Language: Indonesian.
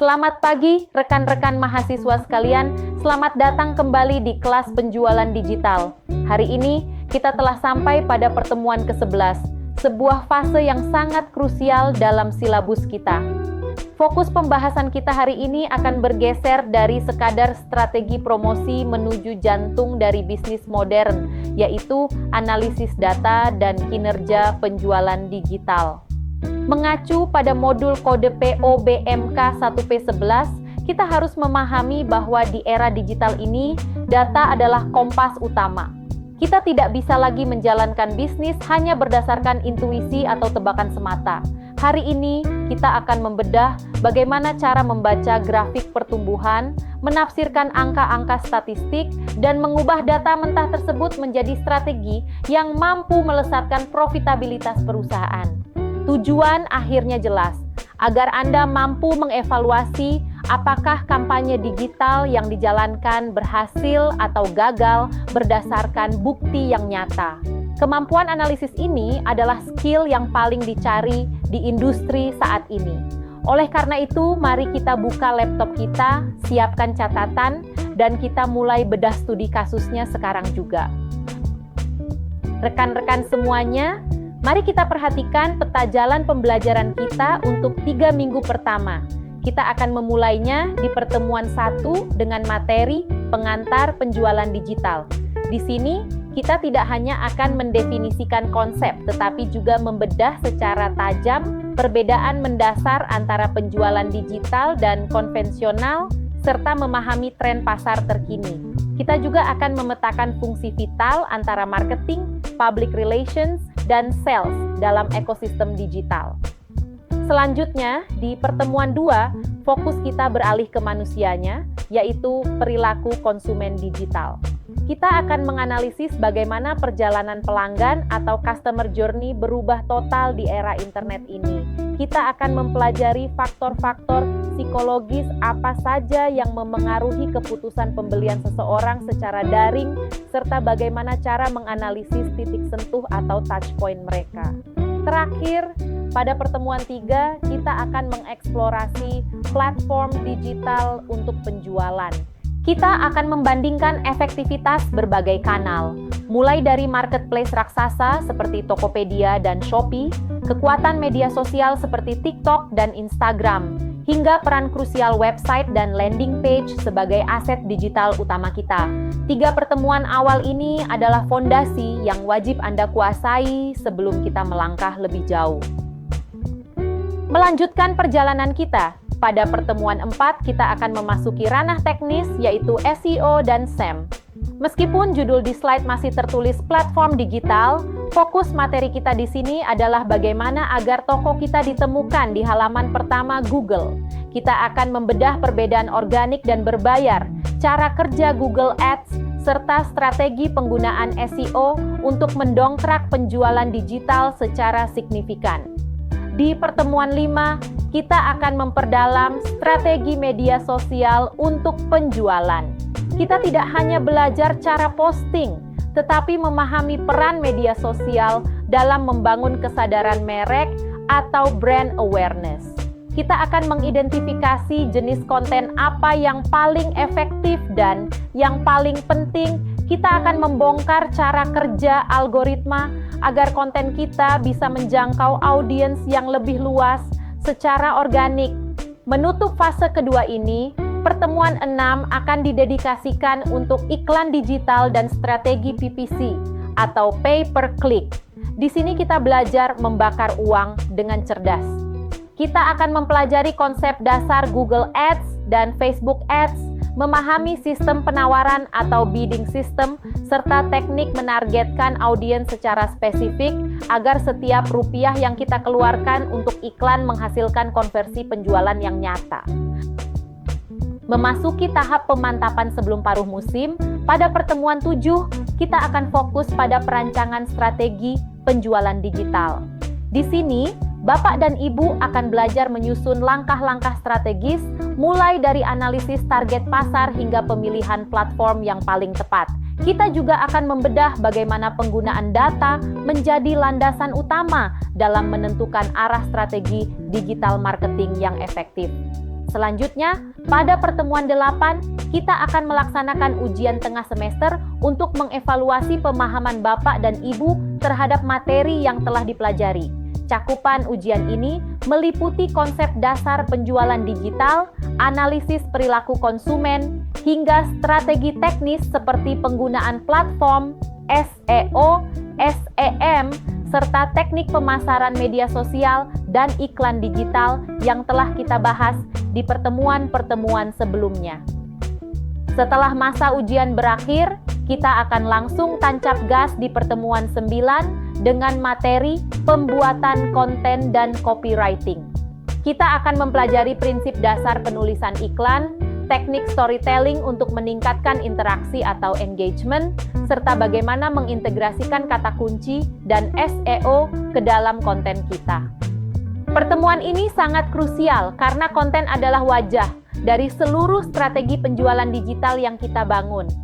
Selamat pagi rekan-rekan mahasiswa sekalian, selamat datang kembali di kelas penjualan digital. Hari ini kita telah sampai pada pertemuan ke-11, sebuah fase yang sangat krusial dalam silabus kita. Fokus pembahasan kita hari ini akan bergeser dari sekadar strategi promosi menuju jantung dari bisnis modern, yaitu analisis data dan kinerja penjualan digital. Mengacu pada modul kode POBMK 1P11, kita harus memahami bahwa di era digital ini, data adalah kompas utama. Kita tidak bisa lagi menjalankan bisnis hanya berdasarkan intuisi atau tebakan semata. Hari ini, kita akan membedah bagaimana cara membaca grafik pertumbuhan, menafsirkan angka-angka statistik, dan mengubah data mentah tersebut menjadi strategi yang mampu melesatkan profitabilitas perusahaan. Tujuan akhirnya jelas, agar Anda mampu mengevaluasi apakah kampanye digital yang dijalankan berhasil atau gagal berdasarkan bukti yang nyata. Kemampuan analisis ini adalah skill yang paling dicari di industri saat ini. Oleh karena itu, mari kita buka laptop kita, siapkan catatan, dan kita mulai bedah studi kasusnya sekarang juga. Rekan-rekan semuanya, mari kita perhatikan peta jalan pembelajaran kita untuk 3 minggu pertama. Kita akan memulainya di pertemuan 1 dengan materi pengantar penjualan digital. Di sini, kita tidak hanya akan mendefinisikan konsep, tetapi juga membedah secara tajam perbedaan mendasar antara penjualan digital dan konvensional, serta memahami tren pasar terkini. Kita juga akan memetakan fungsi vital antara marketing, public relations, dan sales dalam ekosistem digital. Selanjutnya, di pertemuan 2, fokus kita beralih ke manusianya, yaitu perilaku konsumen digital. Kita akan menganalisis bagaimana perjalanan pelanggan atau customer journey berubah total di era internet ini. Kita akan mempelajari faktor-faktor psikologis apa saja yang memengaruhi keputusan pembelian seseorang secara daring, serta bagaimana cara menganalisis titik sentuh atau touch point mereka. Terakhir, pada pertemuan 3, kita akan mengeksplorasi platform digital untuk penjualan. Kita akan membandingkan efektivitas berbagai kanal, mulai dari marketplace raksasa seperti Tokopedia dan Shopee, kekuatan media sosial seperti TikTok dan Instagram, hingga peran krusial website dan landing page sebagai aset digital utama kita. 3 pertemuan awal ini adalah fondasi yang wajib Anda kuasai sebelum kita melangkah lebih jauh. Melanjutkan perjalanan kita, pada pertemuan 4 kita akan memasuki ranah teknis yaitu SEO dan SEM. Meskipun judul di slide masih tertulis platform digital, fokus materi kita di sini adalah bagaimana agar toko kita ditemukan di halaman pertama Google. Kita akan membedah perbedaan organik dan berbayar, cara kerja Google Ads, serta strategi penggunaan SEO untuk mendongkrak penjualan digital secara signifikan. Di pertemuan 5, kita akan memperdalam strategi media sosial untuk penjualan. Kita tidak hanya belajar cara posting, tetapi memahami peran media sosial dalam membangun kesadaran merek atau brand awareness. Kita akan mengidentifikasi jenis konten apa yang paling efektif dan yang paling penting, kita akan membongkar cara kerja algoritma agar konten kita bisa menjangkau audiens yang lebih luas secara organik. Menutup fase kedua ini, pertemuan 6 akan didedikasikan untuk iklan digital dan strategi PPC atau pay per click. Di sini kita belajar membakar uang dengan cerdas. Kita akan mempelajari konsep dasar Google Ads dan Facebook Ads, memahami sistem penawaran atau bidding system, serta teknik menargetkan audiens secara spesifik agar setiap rupiah yang kita keluarkan untuk iklan menghasilkan konversi penjualan yang nyata. Memasuki tahap pemantapan sebelum paruh musim, pada pertemuan 7, kita akan fokus pada perancangan strategi penjualan digital. Di sini, Bapak dan Ibu akan belajar menyusun langkah-langkah strategis, mulai dari analisis target pasar hingga pemilihan platform yang paling tepat. Kita juga akan membedah bagaimana penggunaan data menjadi landasan utama dalam menentukan arah strategi digital marketing yang efektif. Selanjutnya, pada pertemuan 8, kita akan melaksanakan ujian tengah semester untuk mengevaluasi pemahaman Bapak dan Ibu terhadap materi yang telah dipelajari. Cakupan ujian ini meliputi konsep dasar penjualan digital, analisis perilaku konsumen, hingga strategi teknis seperti penggunaan platform, SEO, SEM, serta teknik pemasaran media sosial dan iklan digital yang telah kita bahas di pertemuan-pertemuan sebelumnya. Setelah masa ujian berakhir, kita akan langsung tancap gas di pertemuan 9 dengan materi pembuatan konten dan copywriting. Kita akan mempelajari prinsip dasar penulisan iklan, teknik storytelling untuk meningkatkan interaksi atau engagement, serta bagaimana mengintegrasikan kata kunci dan SEO ke dalam konten kita. Pertemuan ini sangat krusial karena konten adalah wajah dari seluruh strategi penjualan digital yang kita bangun.